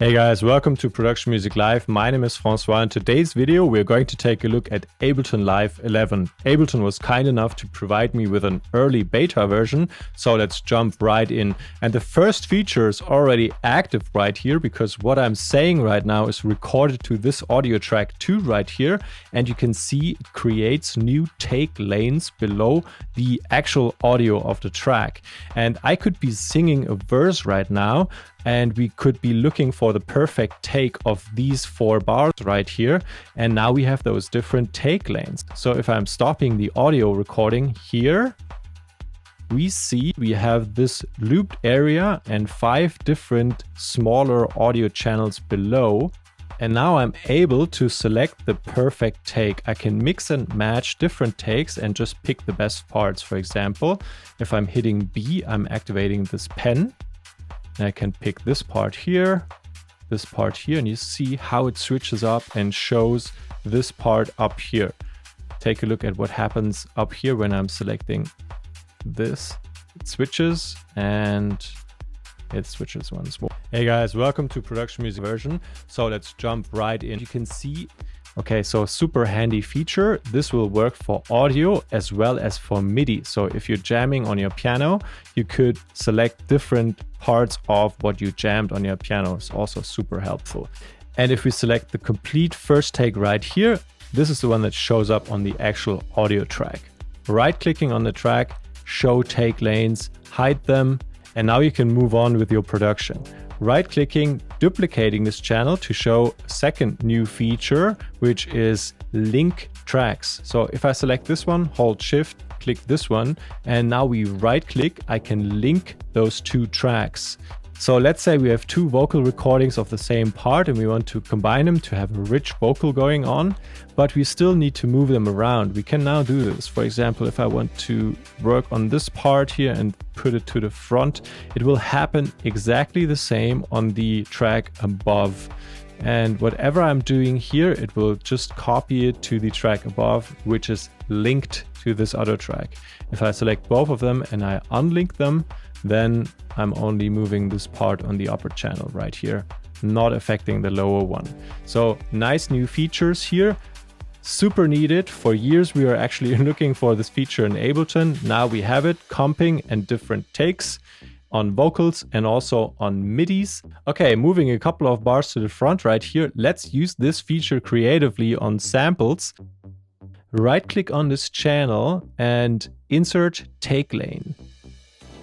Hey guys, welcome to Production Music Live. My name is Francois. In today's video, we're going to take a look at Ableton Live 11. Ableton was kind enough to provide me with an early beta version, so let's jump right in. And the first feature is already active right here because what I'm saying right now is recorded to this audio track 2 right here. And you can see it creates new take lanes below the actual audio of the track. And I could be singing a verse right now, and we could be looking for the perfect take of these 4 bars right here. And now we have those different take lanes. So if I'm stopping the audio recording here, we see we have this looped area and 5 different smaller audio channels below. And now I'm able to select the perfect take. I can mix and match different takes and just pick the best parts. For example, if I'm hitting B, I'm activating this pen. And I can pick this part here, and you see how it switches up and shows this part up here. Take a look at what happens up here when I'm selecting this. It switches and it switches once more. Hey guys, welcome to Production Music version. So let's jump right in. You can see, okay, so super handy feature. This will work for audio as well as for MIDI. So if you're jamming on your piano, you could select different parts of what you jammed on your piano. It's also super helpful. And if we select the complete first take right here, this is the one that shows up on the actual audio track. Right-clicking on the track, show take lanes, hide them, and now you can move on with your production. Right-clicking, duplicating this channel to show a second new feature, which is link tracks. So if I select this one, hold shift, click this one, and now we right-click, I can link those 2 tracks. So let's say we have 2 vocal recordings of the same part and we want to combine them to have a rich vocal going on, but we still need to move them around. We can now do this. For example, if I want to work on this part here and put it to the front, it will happen exactly the same on the track above. And whatever I'm doing here, it will just copy it to the track above, which is linked to this other track. If I select both of them and I unlink them, then I'm only moving this part on the upper channel right here, not affecting the lower one. So nice new features here. Super needed. For years we are actually looking for this feature in Ableton. Now we have it, comping and different takes on vocals and also on MIDIs. Okay, moving a couple of bars to the front right here. Let's use this feature creatively on samples. Right-click on this channel and insert take lane.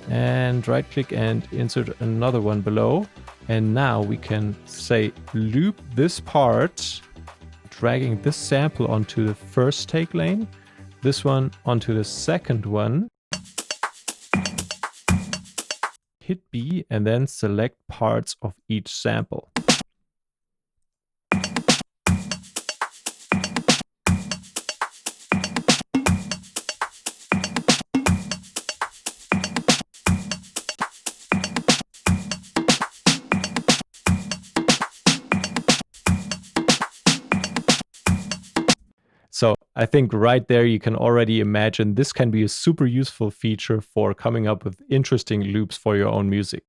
And right-click and insert another one below. And now we can say loop this part, dragging this sample onto the first take lane, this one onto the second one. Hit B and then select parts of each sample. So I think right there you can already imagine this can be a super useful feature for coming up with interesting loops for your own music.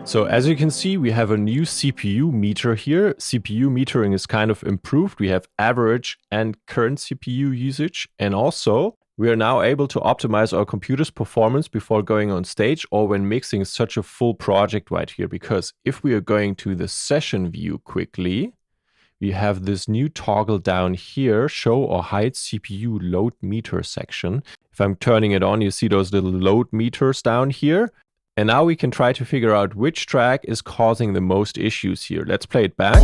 So as you can see, we have a new CPU meter here. CPU metering is kind of improved. We have average and current CPU usage. And also we are now able to optimize our computer's performance before going on stage or when mixing such a full project right here. Because if we are going to the session view quickly, we have this new toggle down here, show or hide CPU load meter section. If I'm turning it on, you see those little load meters down here. And now we can try to figure out which track is causing the most issues here. Let's play it back.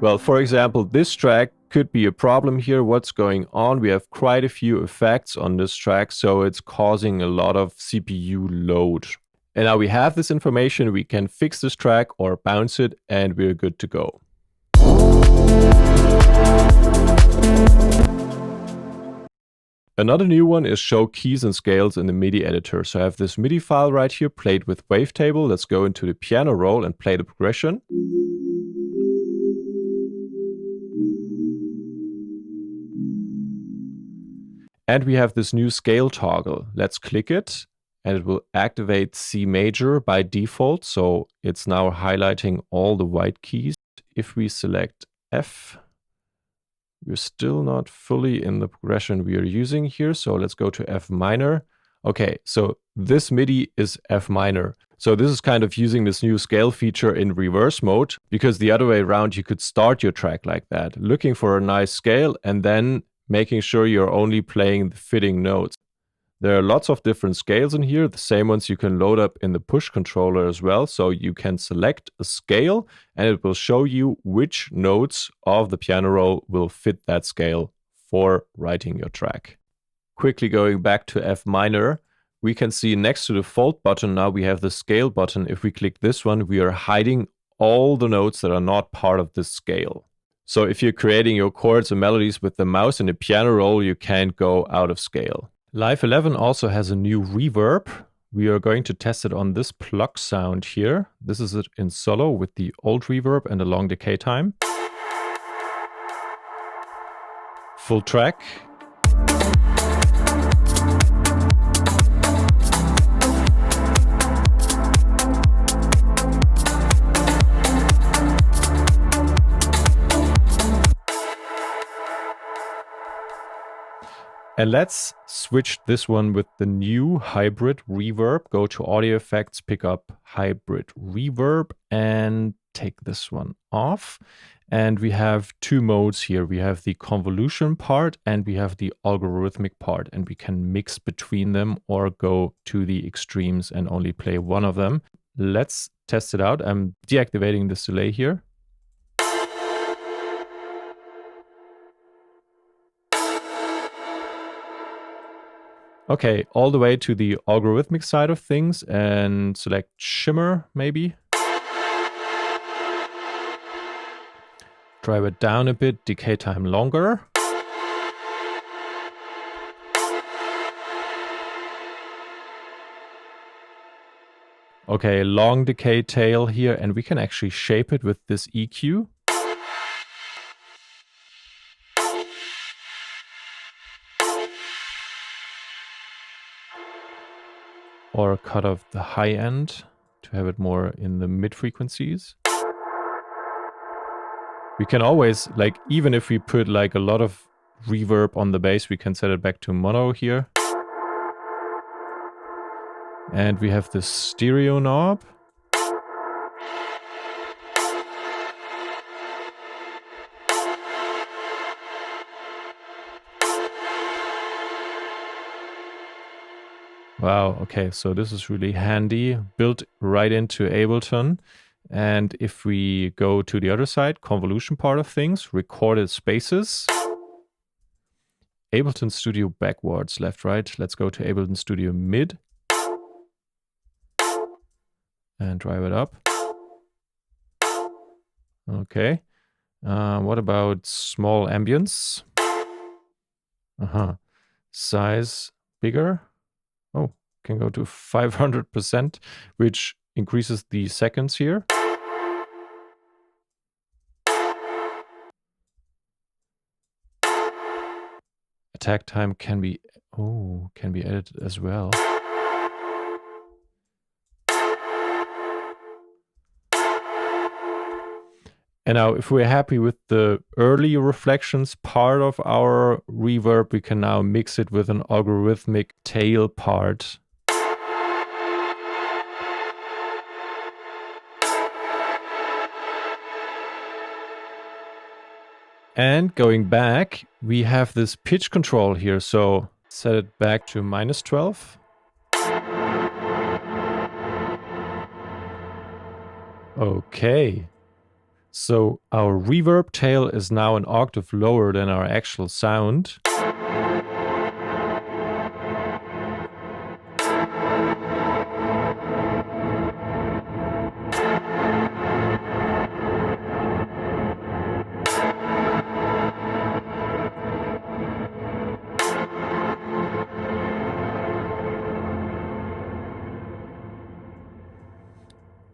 Well, for example, this track could be a problem here. What's going on? We have quite a few effects on this track, so it's causing a lot of CPU load. And now we have this information, we can fix this track or bounce it, and we're good to go. Another new one is show keys and scales in the MIDI editor. So I have this MIDI file right here played with wavetable. Let's go into the piano roll and play the progression. And we have this new scale toggle. Let's click it and it will activate C major by default. So it's now highlighting all the white keys. If we select F, we're still not fully in the progression we are using here. So let's go to F minor. Okay, so this MIDI is F minor. So this is kind of using this new scale feature in reverse mode, because the other way around, you could start your track like that, looking for a nice scale and then making sure you're only playing the fitting notes. There are lots of different scales in here, the same ones you can load up in the push controller as well. So you can select a scale and it will show you which notes of the piano roll will fit that scale for writing your track. Quickly going back to F minor, we can see next to the fold button now we have the scale button. If we click this one, we are hiding all the notes that are not part of this scale. So if you're creating your chords and melodies with the mouse and the piano roll, you can't go out of scale. Live 11 also has a new reverb. We are going to test it on this plug sound here. This is it in solo with the old reverb and a long decay time. Full track. And let's switch this one with the new Hybrid Reverb. Go to Audio Effects, pick up Hybrid Reverb and take this one off. And we have two modes here. We have the convolution part and we have the algorithmic part. And we can mix between them or go to the extremes and only play one of them. Let's test it out. I'm deactivating this delay here. Okay, all the way to the algorithmic side of things and select shimmer maybe. Drive it down a bit, decay time longer. Okay, long decay tail here, and we can actually shape it with this EQ. Or cut off the high end to have it more in the mid frequencies. We can always, like, even if we put like a lot of reverb on the bass, we can set it back to mono here. And we have this stereo knob. Wow, okay, so this is really handy, built right into Ableton. And if we go to the other side, convolution part of things, recorded spaces, Ableton Studio backwards, left, right. Let's go to Ableton Studio mid and drive it up. Okay, what about small ambience? Size bigger. Oh, can go to 500%, which increases the seconds here. Attack time can be edited as well. And now if we're happy with the early reflections part of our reverb, we can now mix it with an algorithmic tail part. And going back, we have this pitch control here. So set it back to -12. Okay. So our reverb tail is now an octave lower than our actual sound.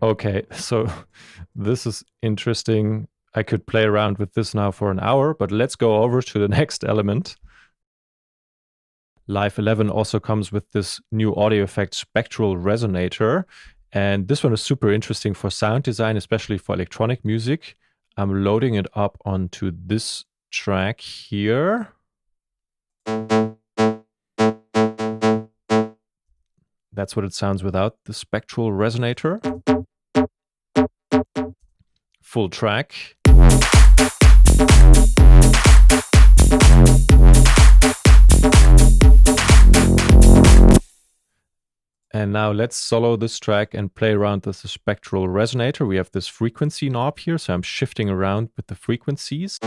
Okay, so this is interesting. I could play around with this now for an hour, but let's go over to the next element. Live 11 also comes with this new audio effect, Spectral Resonator. And this one is super interesting for sound design, especially for electronic music. I'm loading it up onto this track here. That's what it sounds without the Spectral Resonator. Full track. And now let's solo this track and play around with the Spectral Resonator. We have this frequency knob here, so I'm shifting around with the frequencies.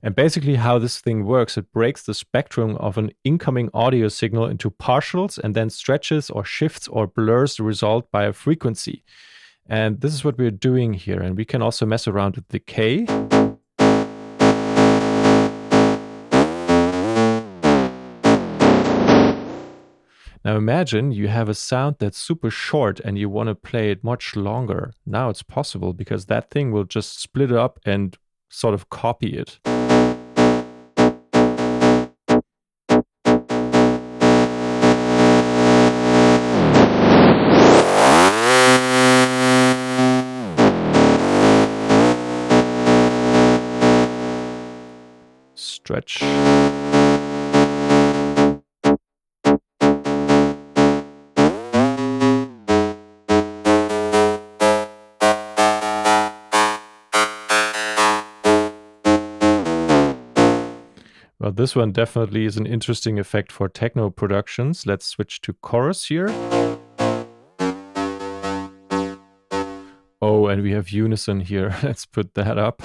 And basically how this thing works, it breaks the spectrum of an incoming audio signal into partials and then stretches or shifts or blurs the result by a frequency. And this is what we're doing here. And we can also mess around with decay. Now imagine you have a sound that's super short and you want to play it much longer. Now it's possible because that thing will just split it up and sort of copy it. Stretch. Well, this one definitely is an interesting effect for techno productions. Let's switch to chorus here. Oh, and we have unison here. Let's put that up.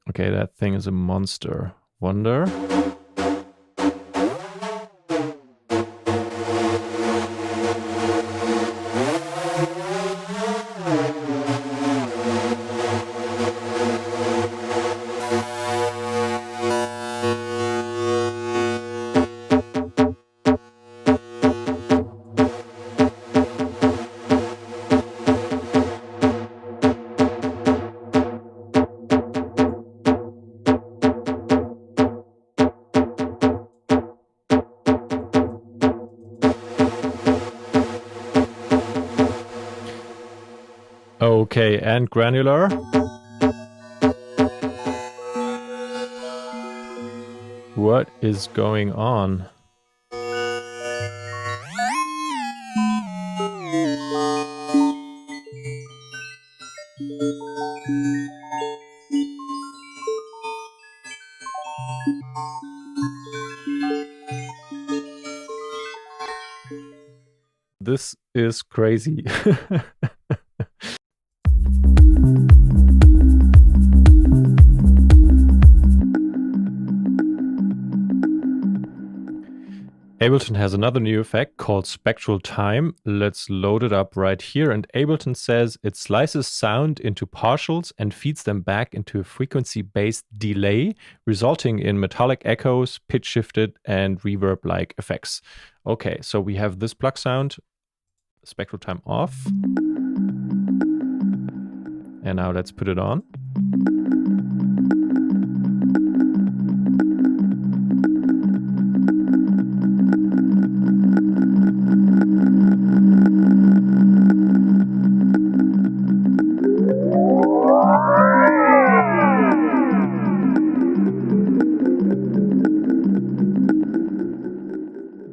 Okay, that thing is a monster. Wonder. Okay, and granular. What is going on? This is crazy. Ableton has another new effect called Spectral Time. Let's load it up right here. And Ableton says it slices sound into partials and feeds them back into a frequency-based delay, resulting in metallic echoes, pitch-shifted, and reverb-like effects. Okay, so we have this plug sound, Spectral Time off. And now let's put it on.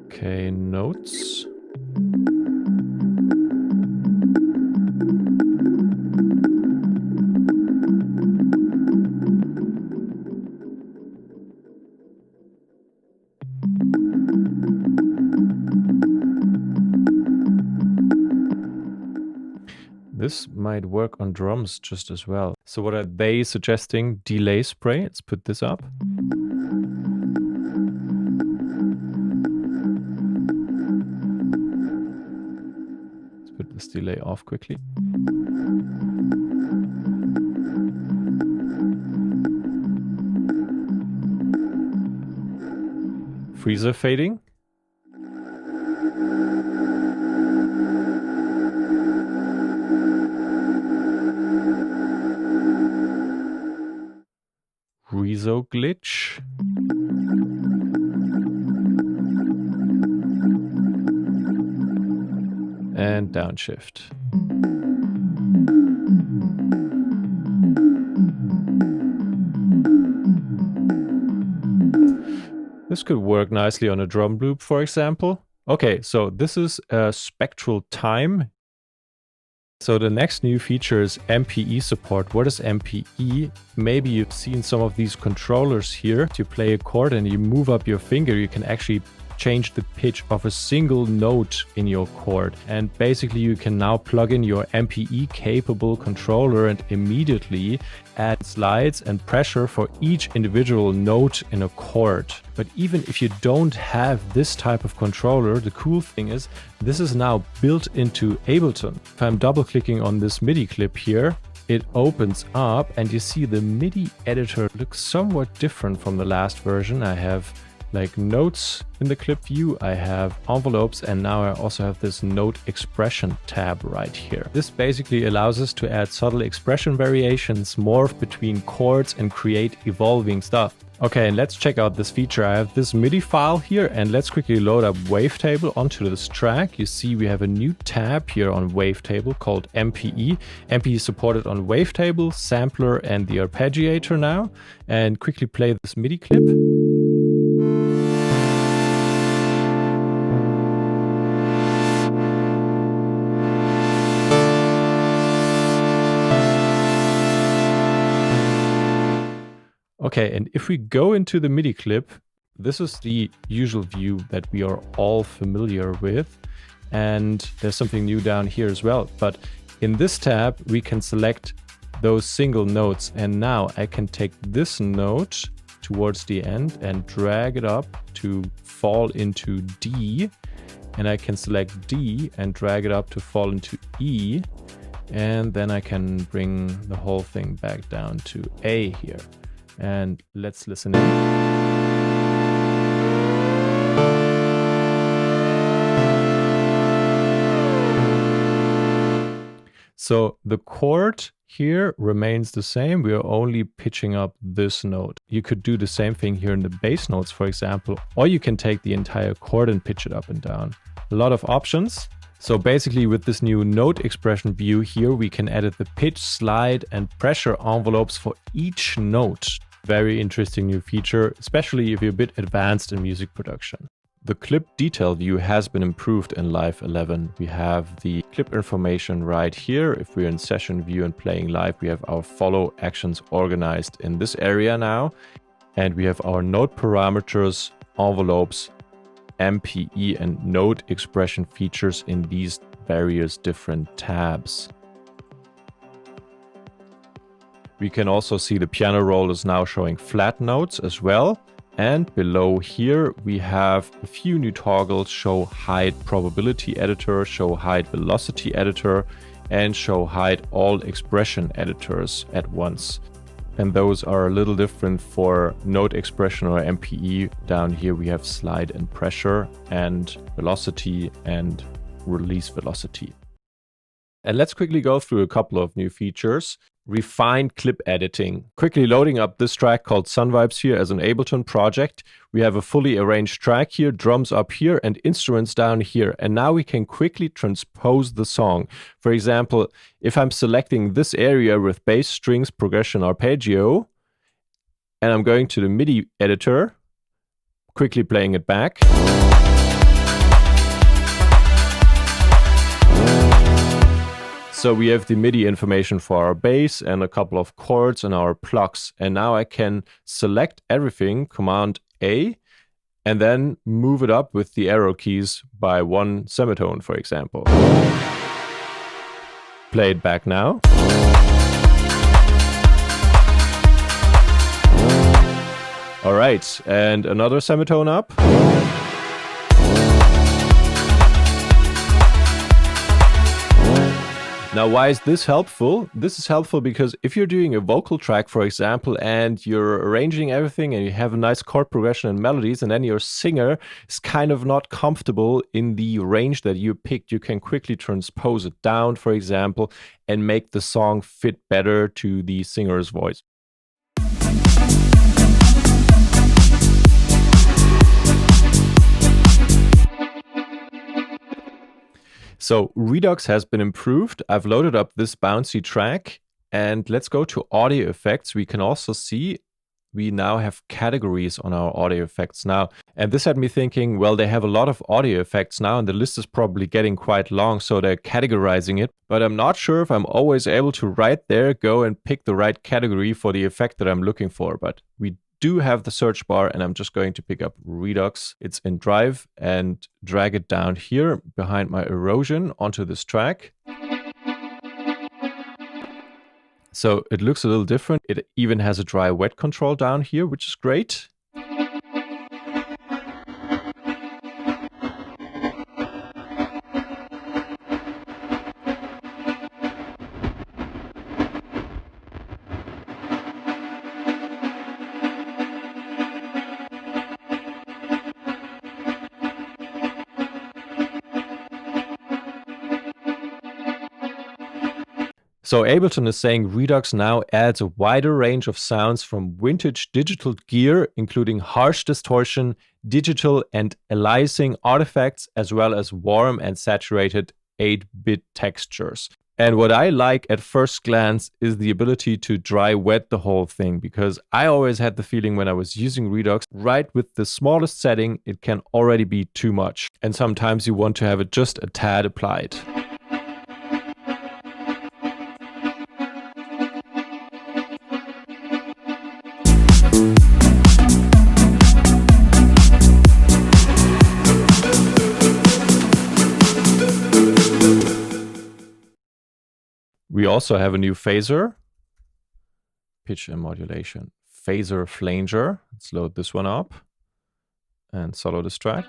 Okay, notes. This might work on drums just as well. So what are they suggesting? Delay spray. Let's put this up. this delay off quickly. Freezer fading. Rezo glitch. And downshift. This could work nicely on a drum loop, for example. Okay, so this is Spectral Time. So the next new feature is MPE support. What is MPE? Maybe you've seen some of these controllers here. To play a chord and you move up your finger, you can actually change the pitch of a single note in your chord. And basically you can now plug in your MPE capable controller and immediately add slides and pressure for each individual note in a chord. But even if you don't have this type of controller, the cool thing is this is now built into Ableton. If I'm double clicking on this MIDI clip here, it opens up and you see the MIDI editor looks somewhat different from the last version. I have like notes in the clip view, I have envelopes, and now I also have this note expression tab right here. This basically allows us to add subtle expression variations, morph between chords, and create evolving stuff. Okay, and let's check out this feature. I have this MIDI file here, and let's quickly load up Wavetable onto this track. You see we have a new tab here on Wavetable called MPE. MPE is supported on Wavetable, Sampler, and the Arpeggiator now. And quickly play this MIDI clip. Okay, and if we go into the MIDI clip, this is the usual view that we are all familiar with. And there's something new down here as well. But in this tab, we can select those single notes. And now I can take this note towards the end and drag it up to fall into D. And I can select D and drag it up to fall into E. And then I can bring the whole thing back down to A here. And let's listen in. So the chord here remains the same. We are only pitching up this note. You could do the same thing here in the bass notes, for example, or you can take the entire chord and pitch it up and down. A lot of options. So basically with this new note expression view here, we can edit the pitch, slide, and pressure envelopes for each note. Very interesting new feature, especially if you're a bit advanced in music production. The clip detail view has been improved in Live 11. We have the clip information right here. If we're in session view and playing live, we have our follow actions organized in this area now. And we have our note parameters, envelopes, MPE, and note expression features in these various different tabs. We can also see the piano roll is now showing flat notes as well. And below here, we have a few new toggles: show hide probability editor, show hide velocity editor, and show hide all expression editors at once. And those are a little different for note expression or MPE. Down here, we have slide and pressure and velocity and release velocity. And let's quickly go through a couple of new features. Refined clip editing. Quickly loading up this track called Sun Vibes here as an Ableton project. We have a fully arranged track here, drums up here, and instruments down here. And now we can quickly transpose the song. For example, if I'm selecting this area with bass, strings, progression, arpeggio, and I'm going to the MIDI editor, quickly playing it back. So we have the MIDI information for our bass and a couple of chords and our plugs. And now I can select everything, Command A, and then move it up with the arrow keys by one semitone, for example. Play it back now. All right, and another semitone up. Now, why is this helpful? This is helpful because if you're doing a vocal track, for example, and you're arranging everything and you have a nice chord progression and melodies, and then your singer is kind of not comfortable in the range that you picked, you can quickly transpose it down, for example, and make the song fit better to the singer's voice. So Redux has been improved. I've loaded up this bouncy track, and let's go to audio effects. We can also see we now have categories on our audio effects now. And this had me thinking, well, they have a lot of audio effects now, and the list is probably getting quite long, so they're categorizing it. But I'm not sure if I'm always able to right there go and pick the right category for the effect that I'm looking for. But we do have the search bar, and I'm just going to pick up Redux. It's in Drive, and drag it down here behind my erosion onto this track. So it looks a little different. It even has a dry wet control down here, which is great. So Ableton is saying Redux now adds a wider range of sounds from vintage digital gear, including harsh distortion, digital and aliasing artifacts, as well as warm and saturated 8-bit textures. And what I like at first glance is the ability to dry wet the whole thing, because I always had the feeling when I was using Redux, right with the smallest setting, it can already be too much. And sometimes you want to have it just a tad applied. We also have a new phaser, pitch and modulation, Phaser-Flanger. Let's load this one up and solo this track.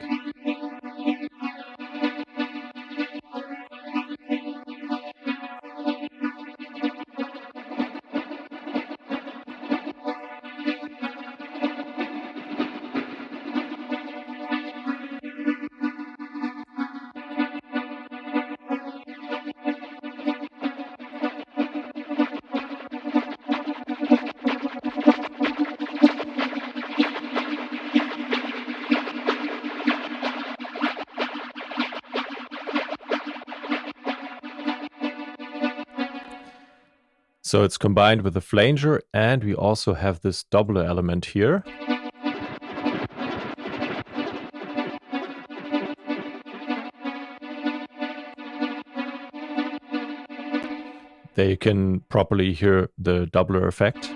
So it's combined with the flanger, and we also have this doubler element here. There you can properly hear the doubler effect.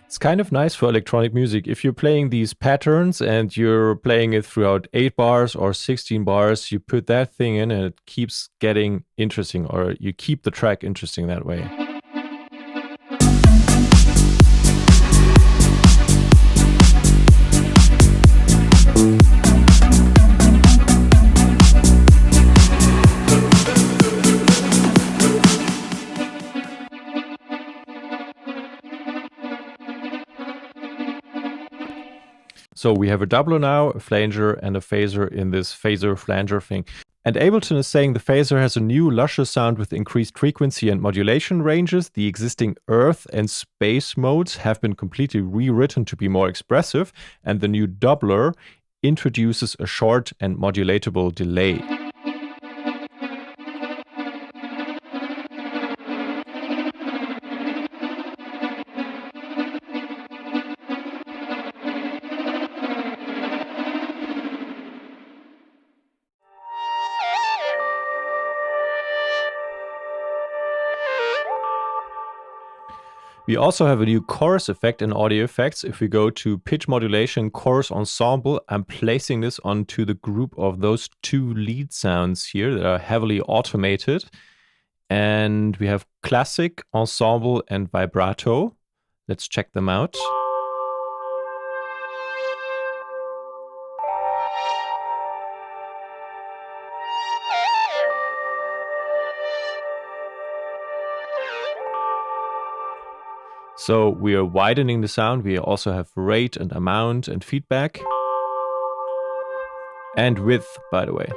It's kind of nice for electronic music. If you're playing these patterns and you're playing it throughout 8 bars or 16 bars, you put that thing in and it keeps getting interesting, or you keep the track interesting that way. So we have a doubler now, a flanger, and a phaser in this Phaser-Flanger thing. And Ableton is saying the phaser has a new luscious sound with increased frequency and modulation ranges. The existing earth and space modes have been completely rewritten to be more expressive, and the new doubler introduces a short and modulatable delay. We also have a new chorus effect in audio effects. If we go to pitch modulation, chorus ensemble, I'm placing this onto the group of those 2 lead sounds here that are heavily automated. And we have classic, ensemble, and vibrato. Let's check them out. So we are widening the sound. We also have rate and amount and feedback. And width, by the way.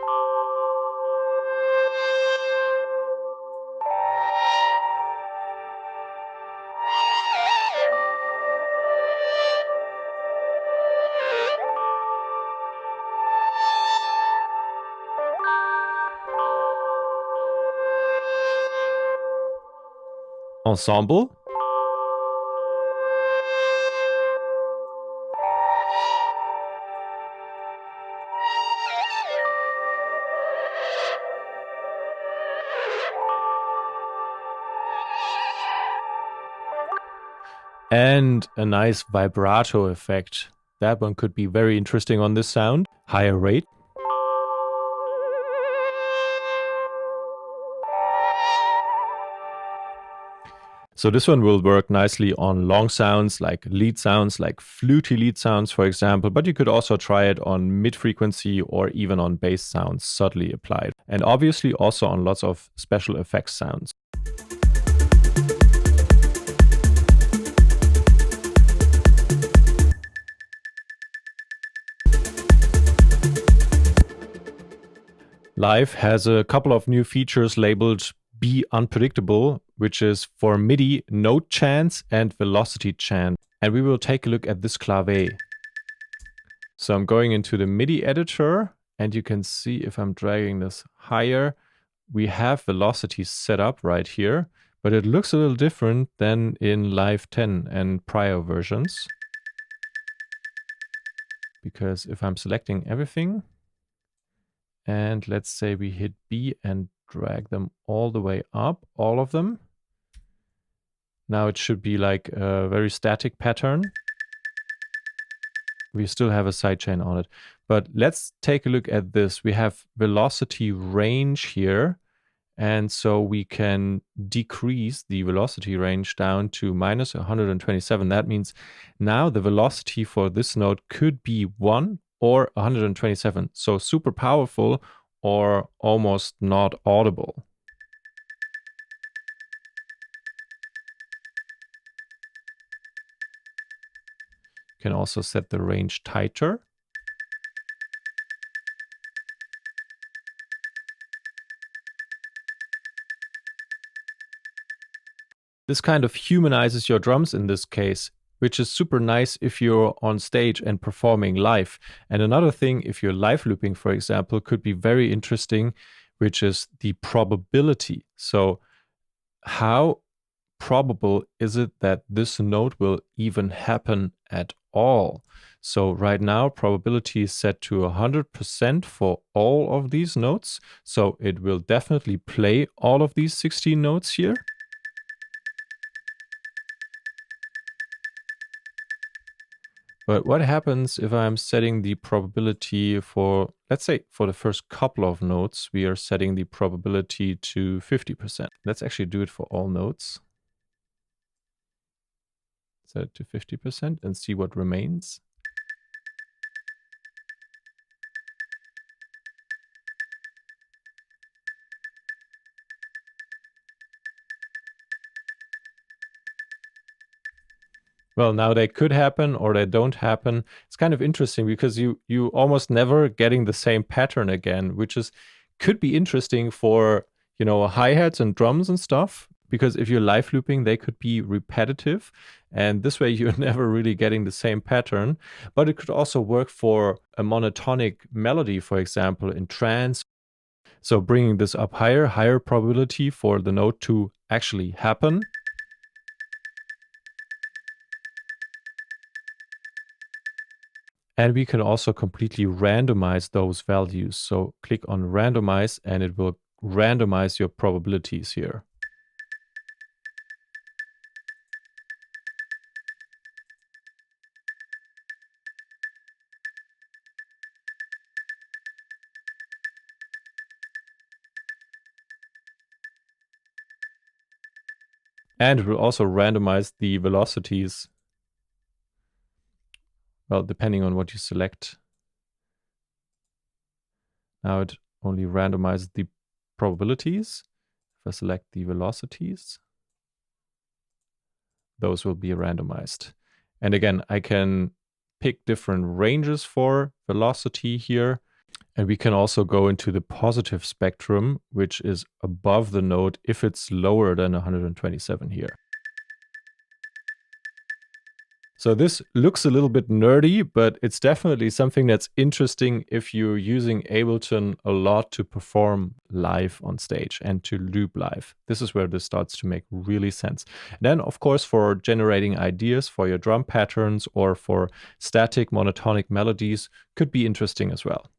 Ensemble. And a nice vibrato effect. That one could be very interesting on this sound. Higher rate. So this one will work nicely on long sounds, like lead sounds, like fluty lead sounds, for example, but you could also try it on mid-frequency or even on bass sounds subtly applied. And obviously also on lots of special effects sounds. Live has a couple of new features labeled Be Unpredictable, which is for Midi note chants and velocity chant. And we will take a look at this clave. So I'm going into the Midi editor, and you can see if I'm dragging this higher, we have velocity set up right here, but it looks a little different than in Live 10 and prior versions. Because if I'm selecting everything, and let's say we hit B and drag them all the way up, all of them. Now it should be like a very static pattern. We still have a sidechain on it. But let's take a look at this. We have velocity range here. And so we can decrease the velocity range down to minus 127. That means now the velocity for this note could be 1 or 127. So super powerful or almost not audible. You can also set the range tighter. This kind of humanizes your drums in this case, which is super nice if you're on stage and performing live. And another thing, if you're live looping, for example, could be very interesting, which is the probability. So how probable is it that this note will even happen at all? So right now, probability is set to 100% for all of these notes. So it will definitely play all of these 16 notes here. But what happens if I'm setting the probability for, let's say, for the first couple of notes, we are setting the probability to 50%. Let's actually do it for all notes. Set it to 50% and see what remains. Well, now they could happen or they don't happen. It's kind of interesting because you almost never getting the same pattern again, which could be interesting for, you know, hi-hats and drums and stuff. Because if you're live looping, they could be repetitive. And this way you're never really getting the same pattern. But it could also work for a monotonic melody, for example, in trance. So bringing this up higher probability for the note to actually happen. And we can also completely randomize those values. So click on randomize and it will randomize your probabilities here. And it will also randomize the velocities. Well, depending on what you select. Now it only randomizes the probabilities. If I select the velocities, those will be randomized. And again, I can pick different ranges for velocity here. And we can also go into the positive spectrum, which is above the note if it's lower than 127 here. So this looks a little bit nerdy, but it's definitely something that's interesting if you're using Ableton a lot to perform live on stage and to loop live. This is where this starts to make really sense. And then, of course, for generating ideas for your drum patterns or for static monotonic melodies could be interesting as well.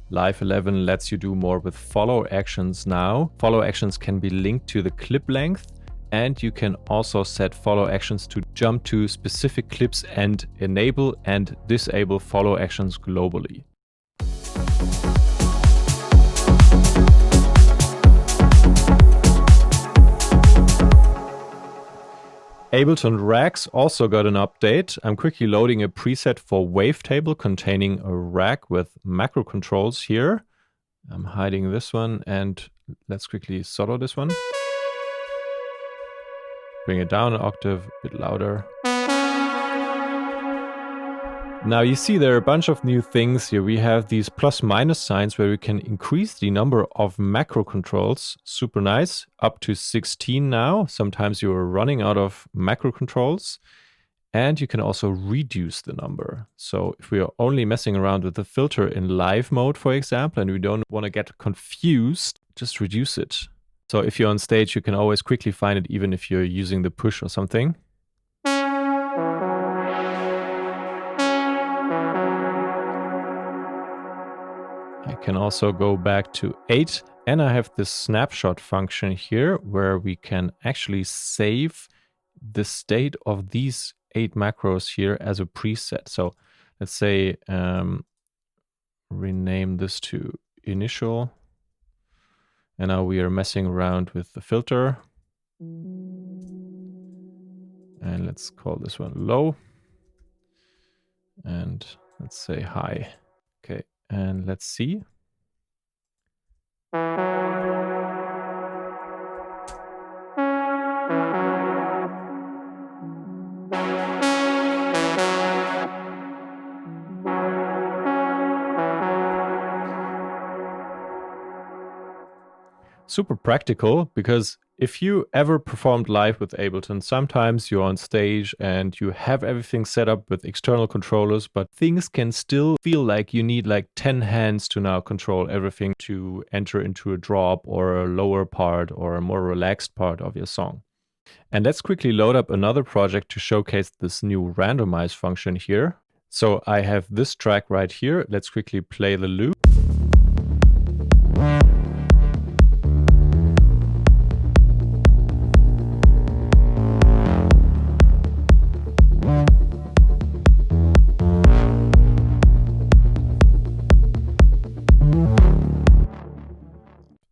Live 11 lets you do more with follow actions now. Follow actions can be linked to the clip length, and you can also set follow actions to jump to specific clips and enable and disable follow actions globally. Ableton Racks also got an update. I'm quickly loading a preset for wavetable containing a rack with macro controls here. I'm hiding this one and let's quickly solo this one. Bring it down an octave, a bit louder. Now you see there are a bunch of new things here. We have these plus minus signs where we can increase the number of macro controls. Super nice. Up to 16 now. Sometimes you're running out of macro controls. And you can also reduce the number. So if we are only messing around with the filter in live mode, for example, and we don't want to get confused, just reduce it. So if you're on stage, you can always quickly find it even if you're using the push or something. I can also go back to 8, and I have this snapshot function here where we can actually save the state of these 8 macros here as a preset. So let's say rename this to initial, and now we are messing around with the filter, and let's call this one low, and let's say high. Okay. And let's see. Super practical, because if you ever performed live with Ableton, sometimes you're on stage and you have everything set up with external controllers, but things can still feel like you need like 10 hands to now control everything to enter into a drop or a lower part or a more relaxed part of your song. And let's quickly load up another project to showcase this new randomize function here. So I have this track right here. Let's quickly play the loop.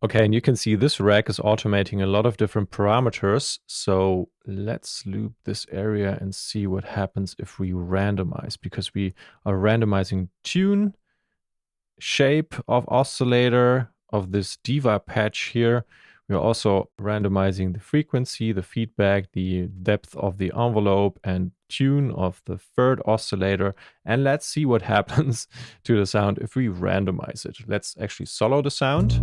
Okay, and you can see this rack is automating a lot of different parameters. So let's loop this area and see what happens if we randomize, because we are randomizing tune, shape of oscillator of this diva patch here. We're also randomizing the frequency, the feedback, the depth of the envelope, and tune of the third oscillator. And let's see what happens to the sound if we randomize it. Let's actually solo the sound.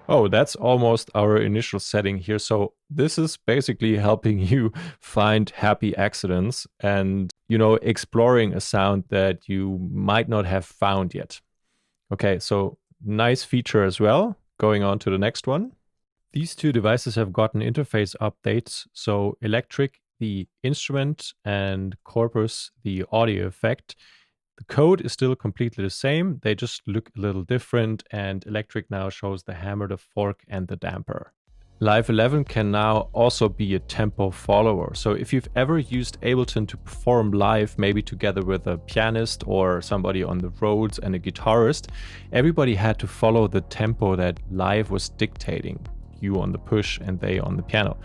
Oh, that's almost our initial setting here. So this is basically helping you find happy accidents and, exploring a sound that you might not have found yet. Okay, so nice feature as well. Going on to the next one. These two devices have gotten interface updates. So Electric, the instrument, and Corpus, the audio effect. The code is still completely the same. They just look a little different, and Electric now shows the hammer, the fork, and the damper. Live 11 can now also be a tempo follower. So if you've ever used Ableton to perform live, maybe together with a pianist or somebody on the Rhodes and a guitarist, everybody had to follow the tempo that Live was dictating. You on the push and they on the piano.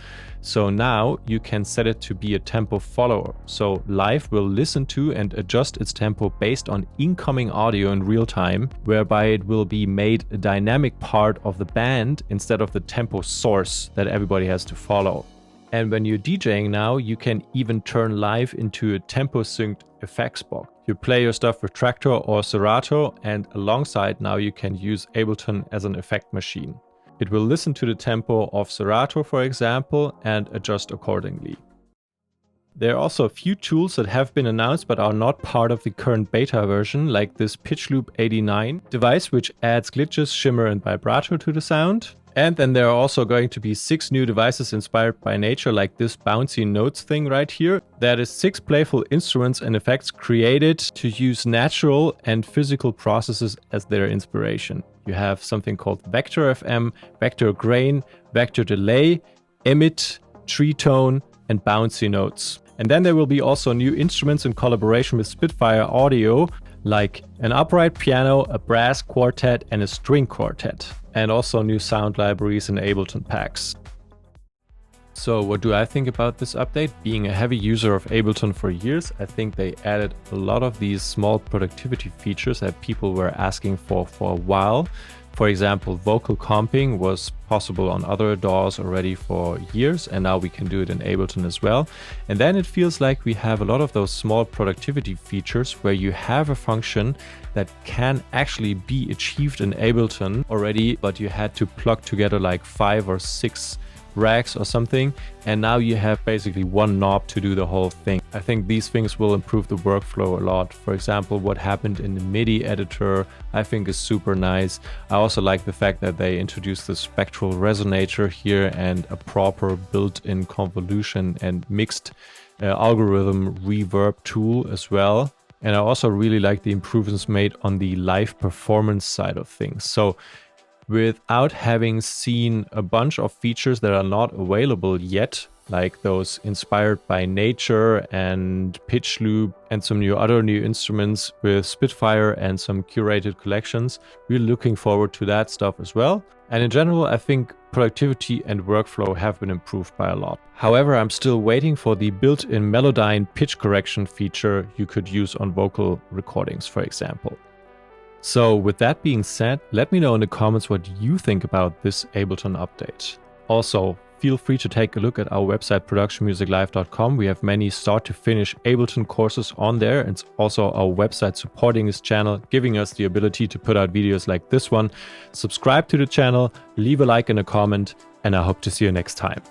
So now you can set it to be a tempo follower. So Live will listen to and adjust its tempo based on incoming audio in real time, whereby it will be made a dynamic part of the band instead of the tempo source that everybody has to follow. And when you're DJing now, you can even turn Live into a tempo synced effects box. You play your stuff with Traktor or Serato, and alongside now you can use Ableton as an effect machine. It will listen to the tempo of Serato, for example, and adjust accordingly. There are also a few tools that have been announced but are not part of the current beta version, like this Pitch Loop 89 device, which adds glitches, shimmer, and vibrato to the sound. And then there are also going to be 6 new devices inspired by nature, like this bouncy notes thing right here. That is 6 playful instruments and effects created to use natural and physical processes as their inspiration. You have something called Vector FM, Vector Grain, Vector Delay, Emit, Tree Tone, and Bouncy Notes. And then there will be also new instruments in collaboration with Spitfire Audio, like an upright piano, a brass quartet, and a string quartet. And also new sound libraries and Ableton packs. So what do I think about this update? Being a heavy user of Ableton for years, I think they added a lot of these small productivity features that people were asking for a while. For example, vocal comping was possible on other DAWs already for years, and now we can do it in Ableton as well. And then it feels like we have a lot of those small productivity features where you have a function that can actually be achieved in Ableton already, but you had to plug together like 5 or 6 racks or something, and now you have basically one knob to do the whole thing. I think these things will improve the workflow a lot. For example, what happened in the Midi editor I think is super nice. I also like the fact that they introduced the Spectral Resonator here and a proper built-in convolution and mixed algorithm reverb tool as well. And I also really like the improvements made on the live performance side of things. So without having seen a bunch of features that are not available yet, like those inspired by nature and pitch loop and some other new instruments with Spitfire and some curated collections, we're looking forward to that stuff as well. And in general, I think productivity and workflow have been improved by a lot. However, I'm still waiting for the built-in Melodyne pitch correction feature you could use on vocal recordings, for example. So with that being said, let me know in the comments what you think about this Ableton update. Also, feel free to take a look at our website productionmusiclive.com. We have many start to finish Ableton courses on there. It's also our website supporting this channel, giving us the ability to put out videos like this one. Subscribe to the channel, leave a like and a comment, and I hope to see you next time.